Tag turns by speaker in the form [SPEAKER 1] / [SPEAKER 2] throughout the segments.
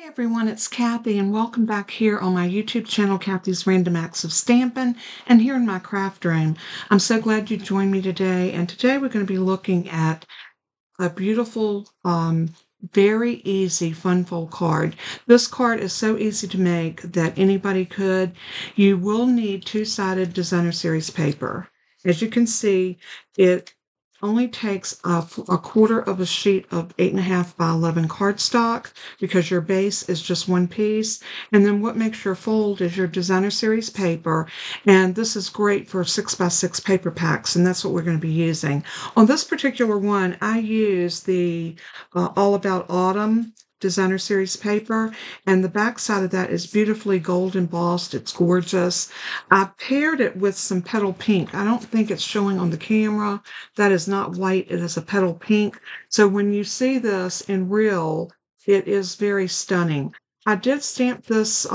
[SPEAKER 1] Hey everyone, it's Kathy and welcome back here on my YouTube channel, Kathy's Random Acts of Stampin', and here in my craft room. I'm so glad you joined me today, and today we're going to be looking at a beautiful, very easy fun fold card. This card is so easy to make that anybody could. You will need two-sided designer series paper. As you can see, it only takes a quarter of a sheet of 8.5 by 11 cardstock because your base is just one piece. And then what makes your fold is your designer series paper. And this is great for 6 by 6 paper packs, and that's what we're going to be using. On this particular one, I use the All About Autumn designer series paper, and the back side of that is beautifully gold embossed. It's gorgeous. I paired it with some petal pink. I don't think it's showing on the camera. That is not white. It is a petal pink. So when you see this in real, it is very stunning. I did stamp this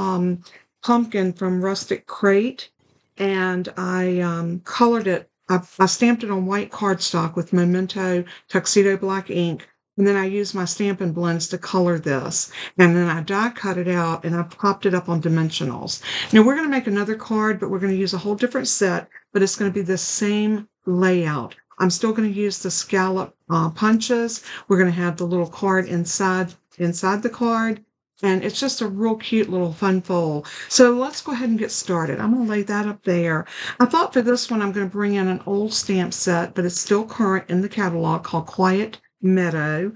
[SPEAKER 1] pumpkin from Rustic Crate, and I colored it. I stamped it on white cardstock with Memento Tuxedo Black ink, and then I used my Stampin' Blends to color this. And then I die cut it out, and I popped it up on dimensionals. Now we're going to make another card, but we're going to use a whole different set, but it's going to be the same layout. I'm still going to use the scallop punches. We're going to have the little card inside the card. And it's just a real cute little fun fold. So let's go ahead and get started. I'm going to lay that up there. I thought for this one I'm going to bring in an old stamp set, but it's still current in the catalog, called Quiet Meadow.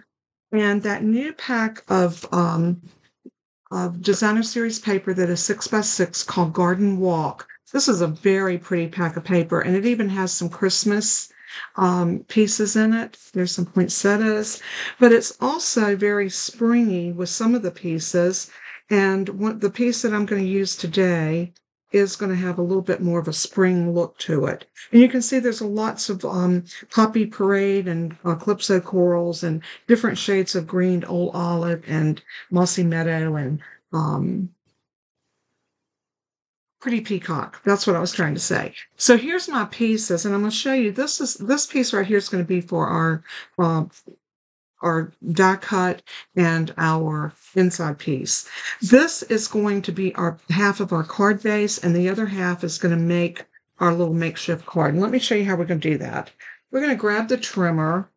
[SPEAKER 1] And that new pack of designer series paper that is 6 by 6 called Garden Walk. This is a very pretty pack of paper, and it even has some Christmas pieces in it. There's some poinsettias, but it's also very springy with some of the pieces. And the piece that I'm going to use today is going to have a little bit more of a spring look to it. And you can see there's lots of Poppy Parade and Calypso Corals and different shades of green, Old Olive and Mossy Meadow and Pretty Peacock. That's what I was trying to say. So here's my pieces, and I'm going to show you. This piece right here is going to be for our die cut and our inside piece. This is going to be our half of our card base, and the other half is going to make our little makeshift card. And let me show you how we're going to do that. We're going to grab the trimmer,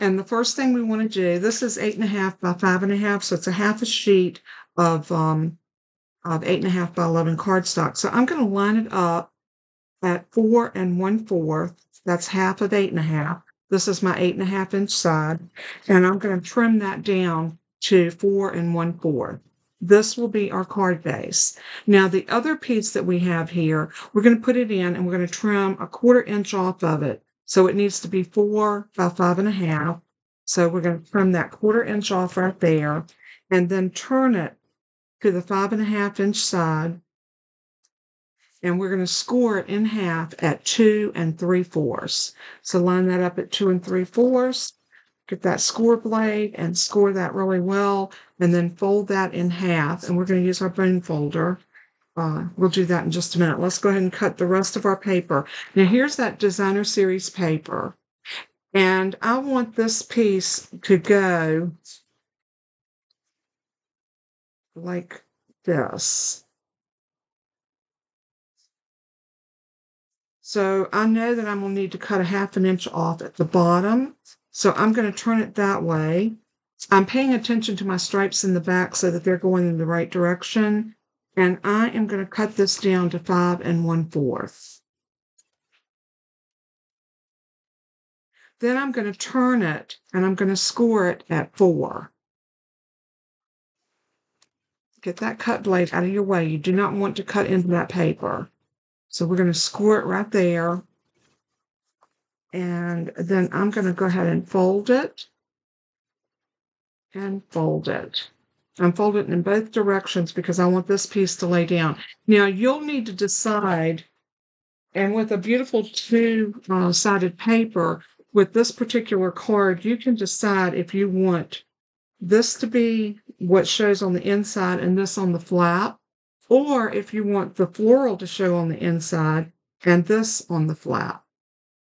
[SPEAKER 1] and the first thing we want to do, this is 8.5 by 5.5, so it's a half a sheet of 8.5 by 11 cardstock. So I'm going to line it up at 4 1/4. That's half of 8.5. This is my 8.5 inch side, and I'm going to trim that down to 4 1/4. This will be our card base. Now the other piece that we have here, we're going to put it in, and we're going to trim a 1/4 inch off of it. So it needs to be 4 by 5.5. So we're going to trim that 1/4 inch off right there, and then turn it to the 5.5 inch side, and we're going to score it in half at 2 3/4. So line that up at 2 3/4. Get that score blade and score that really well, and then fold that in half. And we're going to use our bone folder. We'll do that in just a minute. Let's go ahead and cut the rest of our paper. Now here's that designer series paper, and I want this piece to go like this. So I know that I'm going to need to cut a 1/2 inch off at the bottom. So I'm going to turn it that way. I'm paying attention to my stripes in the back so that they're going in the right direction. And I am going to cut this down to 5 1/4. Then I'm going to turn it, and I'm going to score it at 4. Get that cut blade out of your way. You do not want to cut into that paper. So we're going to score it right there. And then I'm going to go ahead and fold it. And fold it. I'm folding it in both directions because I want this piece to lay down. Now you'll need to decide, and with a beautiful two-sided paper, with this particular card, you can decide if you want this to be what shows on the inside and this on the flap, or if you want the floral to show on the inside and this on the flap.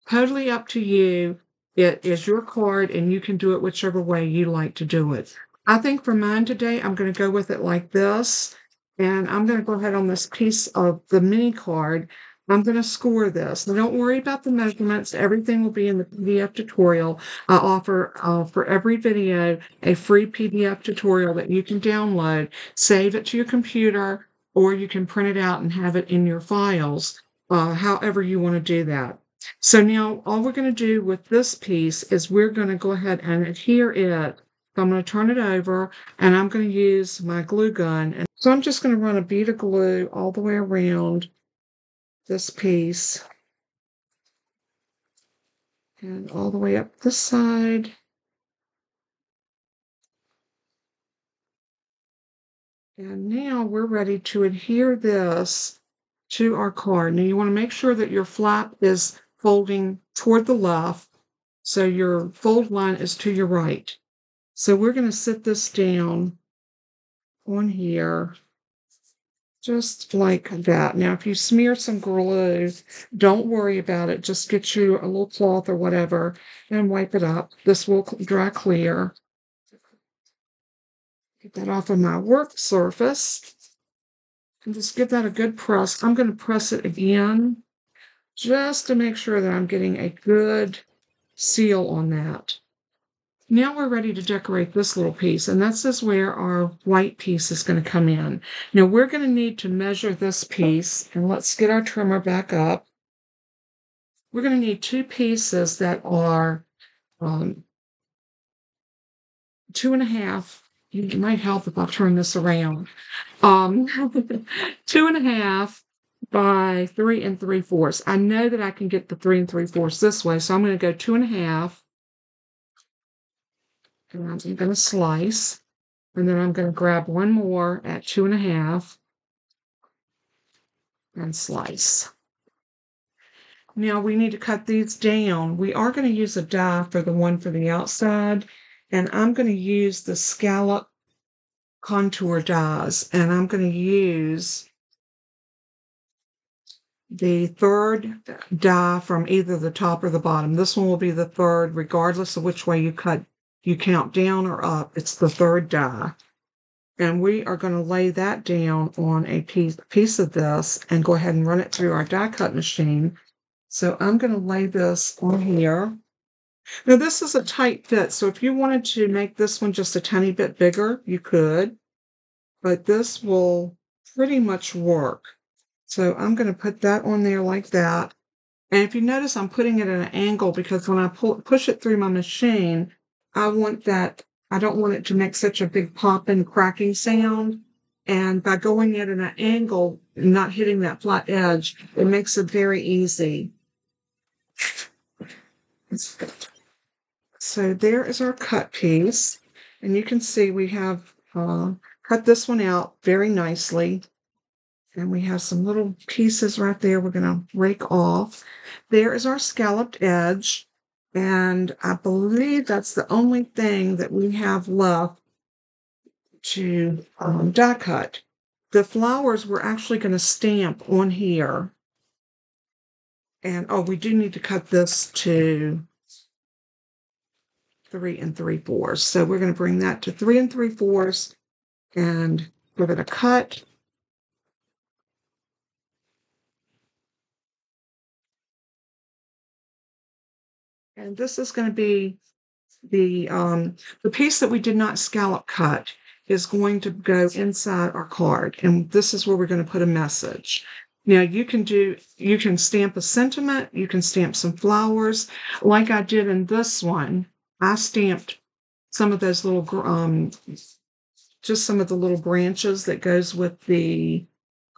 [SPEAKER 1] Totally up to you. It is your card, and you can do it whichever way you like to do it. I think for mine today, I'm going to go with it like this. And I'm going to go ahead on this piece of the mini card. I'm going to score this. Now, don't worry about the measurements. Everything will be in the PDF tutorial. I offer for every video a free PDF tutorial that you can download, save it to your computer, or you can print it out and have it in your files, however you want to do that. So now all we're going to do with this piece is we're going to go ahead and adhere it. So I'm going to turn it over and I'm going to use my glue gun. And so I'm just going to run a bead of glue all the way around this piece and all the way up this side. And now we're ready to adhere this to our card. Now you want to make sure that your flap is folding toward the left, so your fold line is to your right. So we're going to sit this down on here just like that. Now, if you smear some glue, don't worry about it. Just get you a little cloth or whatever and wipe it up. This will dry clear. Get that off of my work surface and just give that a good press. I'm going to press it again just to make sure that I'm getting a good seal on that. Now we're ready to decorate this little piece, and this is where our white piece is going to come in. Now we're going to need to measure this piece, and let's get our trimmer back up. We're going to need two pieces that are 2.5. It might help if I turn this around. 2.5 by 3 3/4. I know that I can get the 3 3/4 this way, so I'm going to go 2.5. And I'm going to slice, and then I'm going to grab one more at 2.5 and slice. Now we need to cut these down. We are going to use a die for the one for the outside, and I'm going to use the scallop contour dies, and I'm going to use the third die from either the top or the bottom. This one will be the third, regardless of which way you cut. You count down or up, it's the third die. And we are going to lay that down on a piece of this and go ahead and run it through our die cut machine. So I'm going to lay this on here. Now this is a tight fit, so if you wanted to make this one just a tiny bit bigger, you could. But this will pretty much work. So I'm going to put that on there like that. And if you notice, I'm putting it at an angle because when I push it through my machine, I don't want it to make such a big popping, cracking sound. And by going at an angle and not hitting that flat edge, it makes it very easy. So there is our cut piece. And you can see we have cut this one out very nicely. And we have some little pieces right there we're going to rake off. There is our scalloped edge. And I believe that's the only thing that we have left to die cut. The flowers we're actually going to stamp on here. And, oh, we do need to cut this to 3 3/4. So we're going to bring that to 3 3/4 and give it a cut. And this is going to be the piece that we did not scallop cut is going to go inside our card. And this is where we're going to put a message. Now you can stamp a sentiment, you can stamp some flowers. Like I did in this one, I stamped some of those little, just some of the little branches that goes with the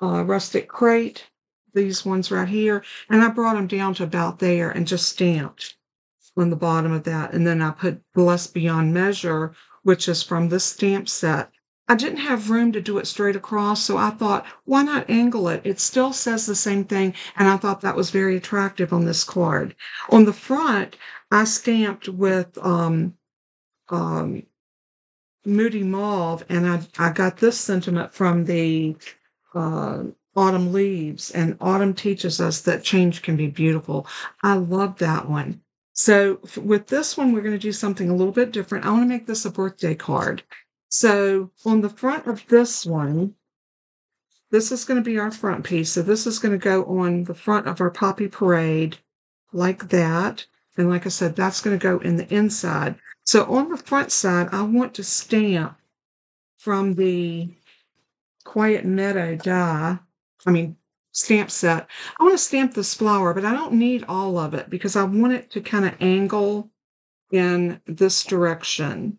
[SPEAKER 1] rustic crate, these ones right here. And I brought them down to about there and just stamped on the bottom of that. And then I put Blessed Beyond Measure, which is from this stamp set. I didn't have room to do it straight across, so I thought, why not angle it? It still says the same thing, and I thought that was very attractive on this card. On the front, I stamped with Moody Mauve, and I got this sentiment from the Autumn Leaves, and Autumn teaches us that change can be beautiful. I love that one. So with this one, we're going to do something a little bit different. I want to make this a birthday card. So on the front of this one, this is going to be our front piece. So this is going to go on the front of our Poppy Parade like that. And like I said, that's going to go in the inside. So on the front side, I want to stamp from the Quiet Meadow stamp set. I want to stamp this flower, but I don't need all of it because I want it to kind of angle in this direction.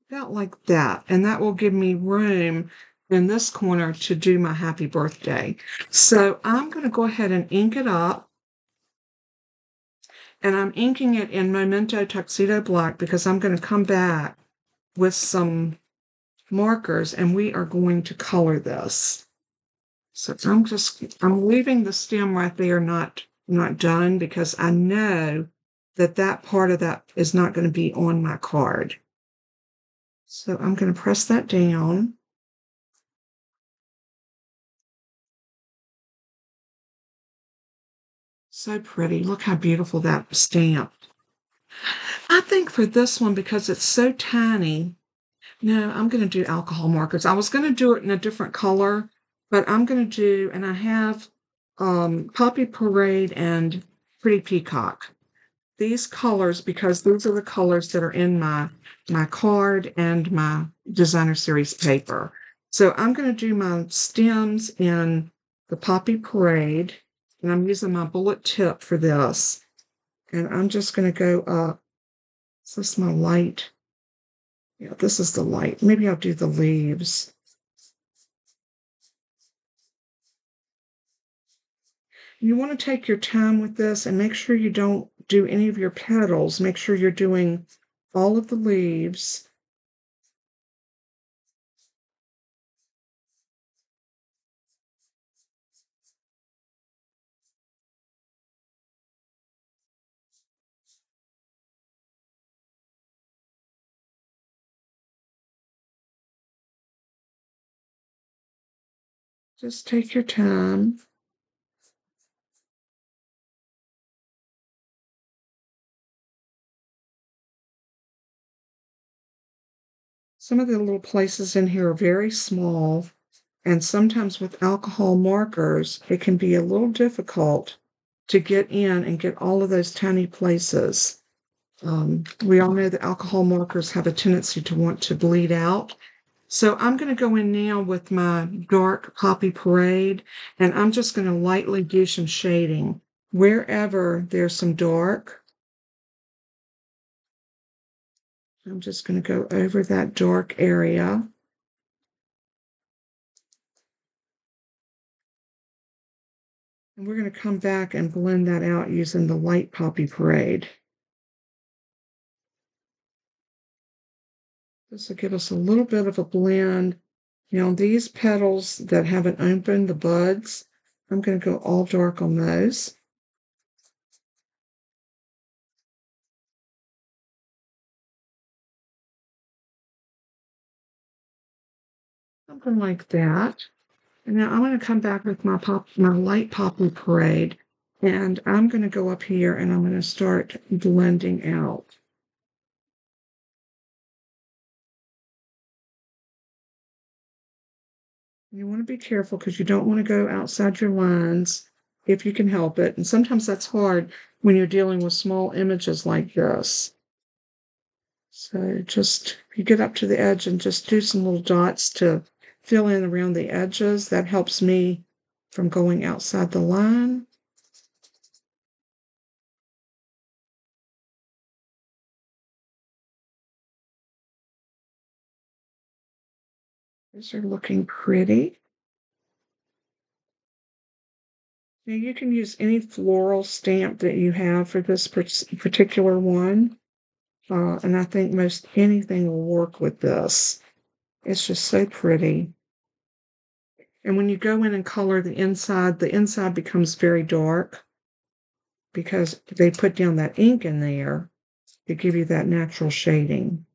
[SPEAKER 1] About like that. And that will give me room in this corner to do my happy birthday. So I'm going to go ahead and ink it up. And I'm inking it in Memento Tuxedo Black because I'm going to come back with some markers and we are going to color this. So I'm leaving the stem right there not done because I know that that part of that is not going to be on my card. So I'm going to press that down. So pretty. Look how beautiful that stamped. I think for this one, because it's so tiny, no, I'm going to do alcohol markers. I was going to do it in a different color, but I'm going to do, and I have Poppy Parade and Pretty Peacock. These colors, because those are the colors that are in my card and my designer series paper. So I'm going to do my stems in the Poppy Parade, and I'm using my bullet tip for this. And I'm just going to go up. Is this my light? Yeah, this is the light. Maybe I'll do the leaves. You want to take your time with this and make sure you don't do any of your petals. Make sure you're doing all of the leaves. Just take your time. Some of the little places in here are very small, and sometimes with alcohol markers, it can be a little difficult to get in and get all of those tiny places. We all know that alcohol markers have a tendency to want to bleed out. So I'm going to go in now with my dark Poppy Parade, and I'm just going to lightly do some shading. Wherever there's some dark, I'm just going to go over that dark area. And we're going to come back and blend that out using the light Poppy Parade. This will give us a little bit of a blend. Now, these petals that haven't opened, the buds, I'm going to go all dark on those. Something like that. And now I'm going to come back with my light Poppy Parade, and I'm going to go up here and I'm going to start blending out. You want to be careful because you don't want to go outside your lines if you can help it. And sometimes that's hard when you're dealing with small images like this. So just you get up to the edge and just do some little dots to fill in around the edges. That helps me from going outside the line. These are looking pretty. Now you can use any floral stamp that you have for this particular one. And I think most anything will work with this. It's just so pretty. And when you go in and color the inside becomes very dark because they put down that ink in there to give you that natural shading.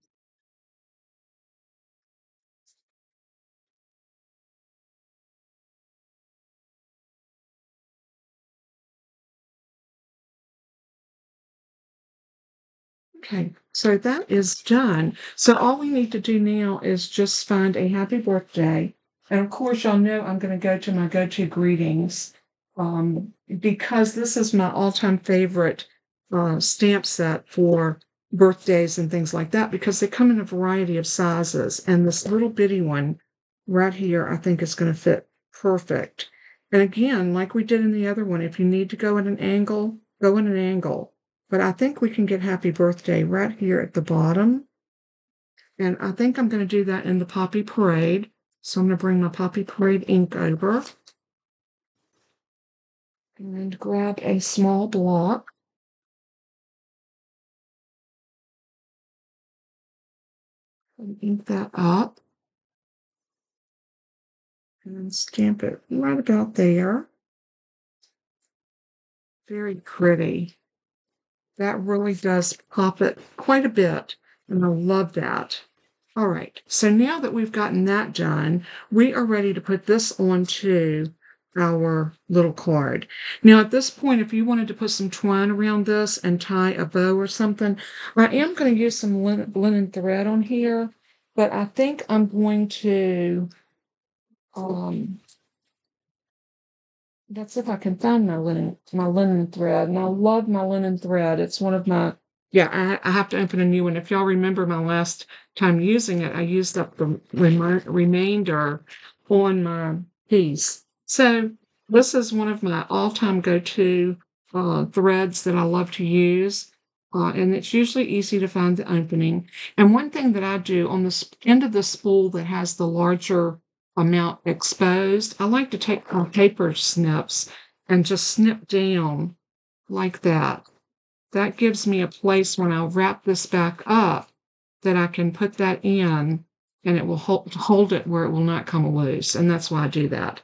[SPEAKER 1] Okay, so that is done. So all we need to do now is just find a happy birthday. And of course, y'all know I'm going to go to my go-to greetings because this is my all-time favorite stamp set for birthdays and things like that because they come in a variety of sizes. And this little bitty one right here, I think is going to fit perfect. And again, like we did in the other one, if you need to go at an angle, go at an angle. But I think we can get happy birthday right here at the bottom. And I think I'm going to do that in the Poppy Parade. So I'm going to bring my Poppy Parade ink over and grab a small block. And ink that up. And stamp it right about there. Very pretty. That really does pop it quite a bit. And I love that. All right, so now that we've gotten that done, we are ready to put this onto our little card. Now, at this point, if you wanted to put some twine around this and tie a bow or something, I am going to use some linen thread on here, but I think I'm going to, that's if I can find my linen thread, and I love my linen thread. It's one of my, yeah, I have to open a new one. If y'all remember my last time using it, I used up the remainder on my piece. So this is one of my all-time go-to threads that I love to use, and it's usually easy to find the opening. And one thing that I do on the end of the spool that has the larger amount exposed, I like to take my paper snips and just snip down like that. That gives me a place when I wrap this back up that I can put that in and it will hold it where it will not come loose. And that's why I do that.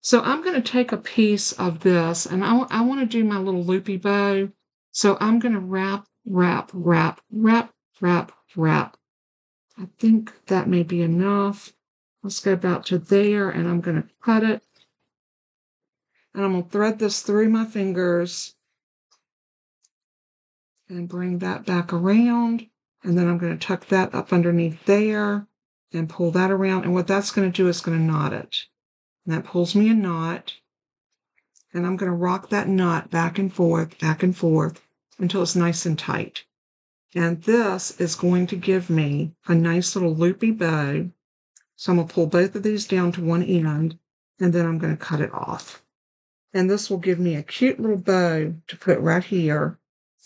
[SPEAKER 1] So I'm going to take a piece of this and I want to do my little loopy bow. So I'm going to wrap, wrap, wrap, wrap, wrap, wrap. I think that may be enough. Let's go about to there, and I'm going to cut it. And I'm going to thread this through my fingers and bring that back around. And then I'm going to tuck that up underneath there and pull that around. And what that's going to do is going to knot it. And that pulls me a knot. And I'm going to rock that knot back and forth until it's nice and tight. And this is going to give me a nice little loopy bow. So I'm going to pull both of these down to one end, and then I'm going to cut it off. And this will give me a cute little bow to put right here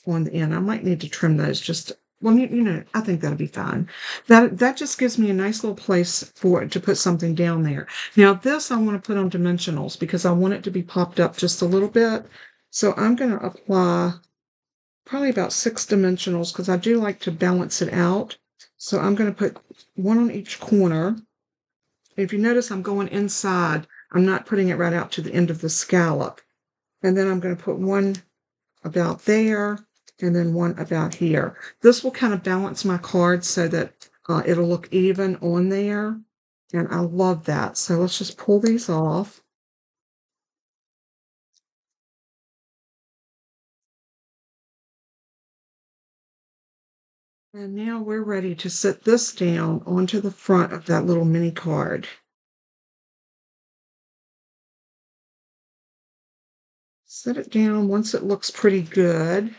[SPEAKER 1] on the end. I might need to trim those just, well, you know, I think that'll be fine. That just gives me a nice little place for it to put something down there. Now this I want to put on dimensionals because I want it to be popped up just a little bit. So I'm going to apply probably about 6 dimensionals because I do like to balance it out. So I'm going to put one on each corner. If you notice, I'm going inside. I'm not putting it right out to the end of the scallop. And then I'm going to put one about there and then one about here. This will kind of balance my card so that it'll look even on there. And I love that. So let's just pull these off. And now we're ready to set this down onto the front of that little mini card. Set it down once it looks pretty good.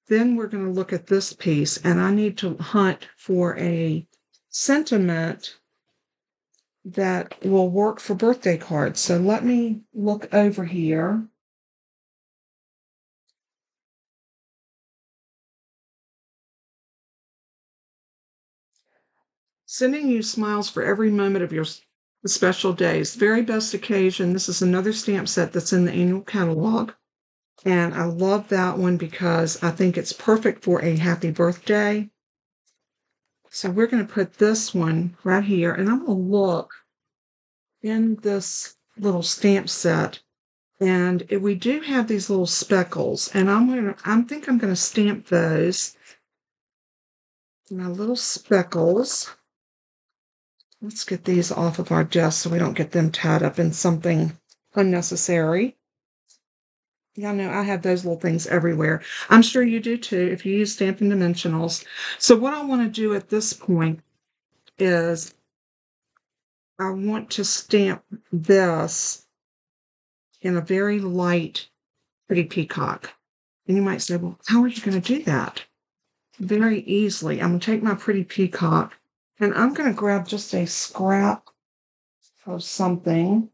[SPEAKER 1] Then we're going to look at this piece, and I need to hunt for a sentiment that will work for birthday cards. So let me look over here. Sending you smiles for every moment of your special days. Very best occasion. This is another stamp set that's in the annual catalog. And I love that one because I think it's perfect for a happy birthday. So we're going to put this one right here. And I'm going to look in this little stamp set. And we do have these little speckles. And I think I'm going to stamp those. My little speckles. Let's get these off of our desk so we don't get them tied up in something unnecessary. Y'all know I have those little things everywhere. I'm sure you do too if you use Stampin' Dimensionals. So what I want to do at this point is I want to stamp this in a very light, pretty peacock. And you might say, well, how are you going to do that? Very easily. I'm going to take my pretty peacock and I'm going to grab just a scrap of something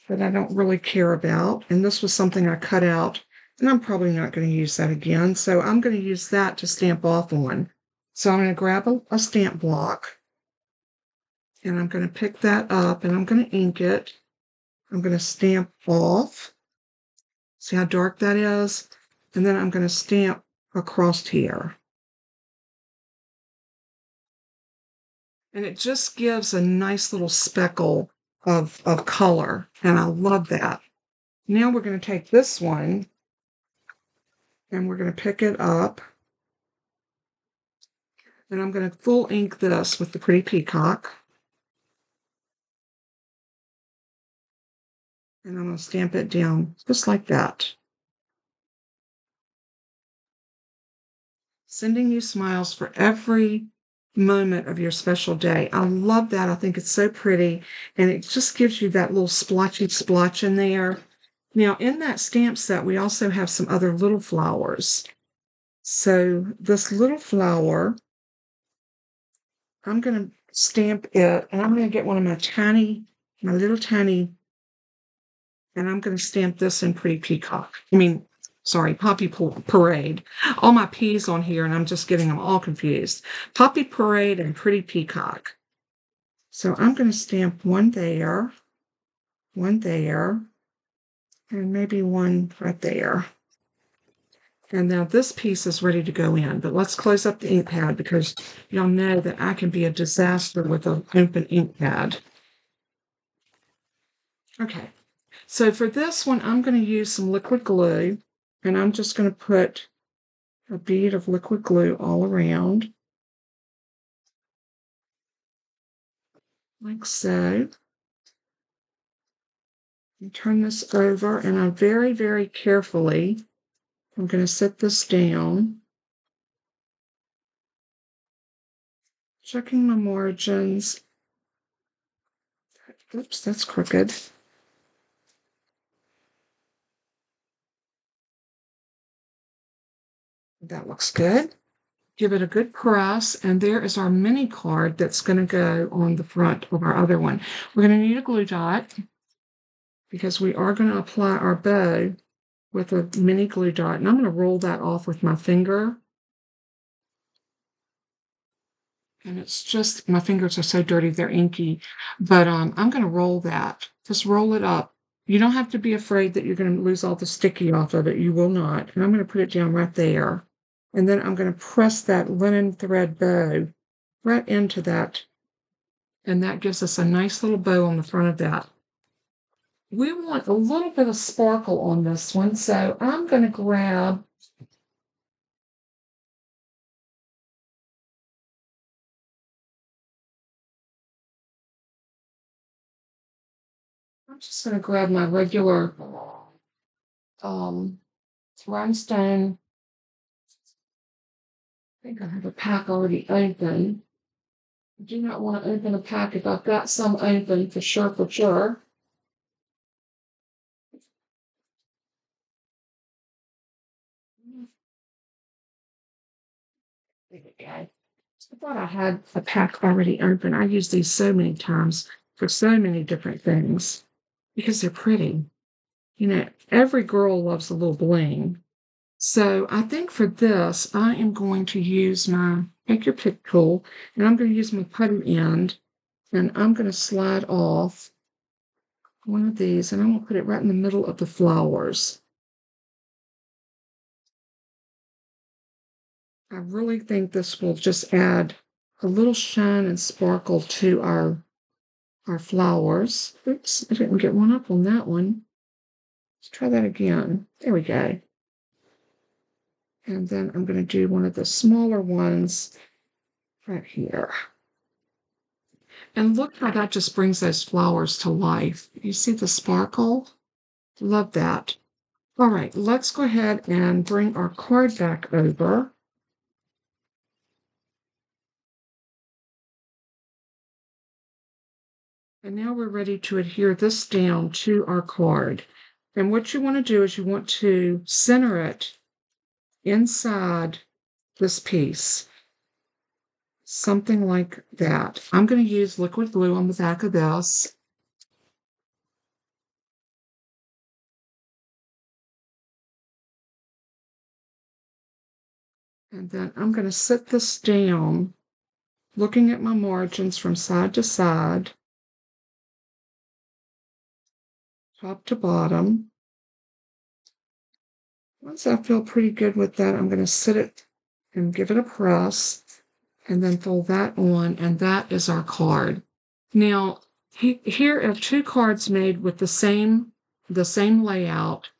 [SPEAKER 1] that I don't really care about. And this was something I cut out, and I'm probably not going to use that again. So I'm going to use that to stamp off on. So I'm going to grab a stamp block, and I'm going to pick that up, and I'm going to ink it. I'm going to stamp off. See how dark that is? And then I'm going to stamp across here. And it just gives a nice little speckle of color, and I love that. Now we're going to take this one, and we're going to pick it up. And I'm going to full ink this with the pretty peacock. And I'm going to stamp it down just like that. Sending you smiles for every moment of your special day. I love that. I think it's so pretty. And it just gives you that little splotchy splotch in there. Now, in that stamp set, we also have some other little flowers. So this little flower, I'm going to stamp it, and I'm going to get one of my little tiny, and I'm going to stamp this in Pretty Peacock. Poppy Parade. All my P's on here, and I'm just getting them all confused. Poppy Parade and Pretty Peacock. So I'm going to stamp one there, and maybe one right there. And now this piece is ready to go in, but let's close up the ink pad because y'all know that I can be a disaster with an open ink pad. Okay, so for this one, I'm going to use some liquid glue, and I'm just going to put a bead of liquid glue all around, like so. And turn this over, and I'm very, very carefully, I'm going to set this down, checking my margins. Oops, that's crooked. That looks good. Give it a good press, and there is our mini card that's going to go on the front of our other one. We're going to need a glue dot because we are going to apply our bow with a mini glue dot, and I'm going to roll that off with my finger. And it's just, my fingers are so dirty, they're inky, but I'm going to roll that. Just roll it up. You don't have to be afraid that you're going to lose all the sticky off of it. You will not. And I'm going to put it down right there. And then I'm going to press that linen thread bow right into that. And that gives us a nice little bow on the front of that. We want a little bit of sparkle on this one, so I'm going to grab my regular rhinestone. I think I have a pack already open. I do not want to open a pack if I've got some open for sure, There we go. I thought I had a pack already open. I use these so many times for so many different things because they're pretty. You know, every girl loves a little bling. So I think for this, I am going to use my Take Your Pick tool, and I'm going to use my putty end, and I'm going to slide off one of these, and I'm going to put it right in the middle of the flowers. I really think this will just add a little shine and sparkle to our flowers. Oops, I didn't get one up on that one. Let's try that again. There we go. And then I'm going to do one of the smaller ones right here. And look how that just brings those flowers to life. You see the sparkle? Love that. All right, let's go ahead and bring our card back over. And now we're ready to adhere this down to our card. And what you want to do is you want to center it inside this piece, something like that. I'm going to use liquid glue on the back of this. And then I'm going to set this down, looking at my margins from side to side, top to bottom. Once I feel pretty good with that, I'm going to sit it and give it a press and then fold that on, and that is our card. Now, here are two cards made with the same layout,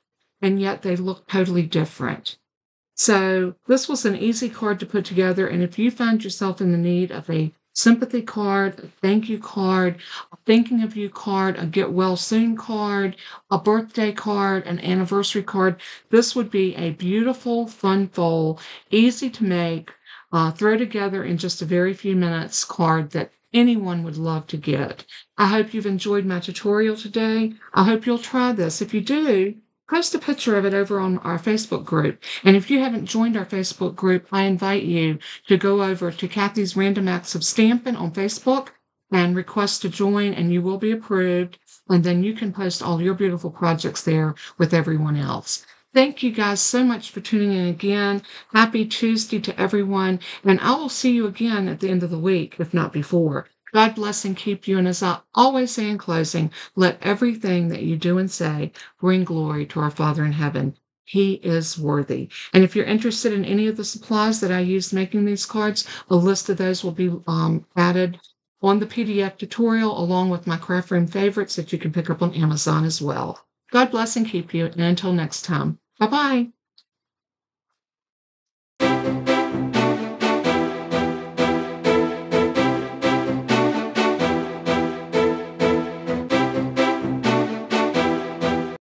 [SPEAKER 1] and yet they look totally different. So this was an easy card to put together, and if you find yourself in the need of a sympathy card, a thank you card, a thinking of you card, a get well soon card, a birthday card, an anniversary card, this would be a beautiful, fun fold, easy to make, throw together in just a very few minutes card that anyone would love to get. I hope you've enjoyed my tutorial today. I hope you'll try this. If you do, post a picture of it over on our Facebook group. And if you haven't joined our Facebook group, I invite you to go over to Kathy's Random Acts of Stampin' on Facebook and request to join, and you will be approved. And then you can post all your beautiful projects there with everyone else. Thank you guys so much for tuning in again. Happy Tuesday to everyone. And I will see you again at the end of the week, if not before. God bless and keep you. And as I always say in closing, let everything that you do and say bring glory to our Father in heaven. He is worthy. And if you're interested in any of the supplies that I used making these cards, a list of those will be added on the PDF tutorial, along with my craft room favorites that you can pick up on Amazon as well. God bless and keep you. And until next time, bye-bye.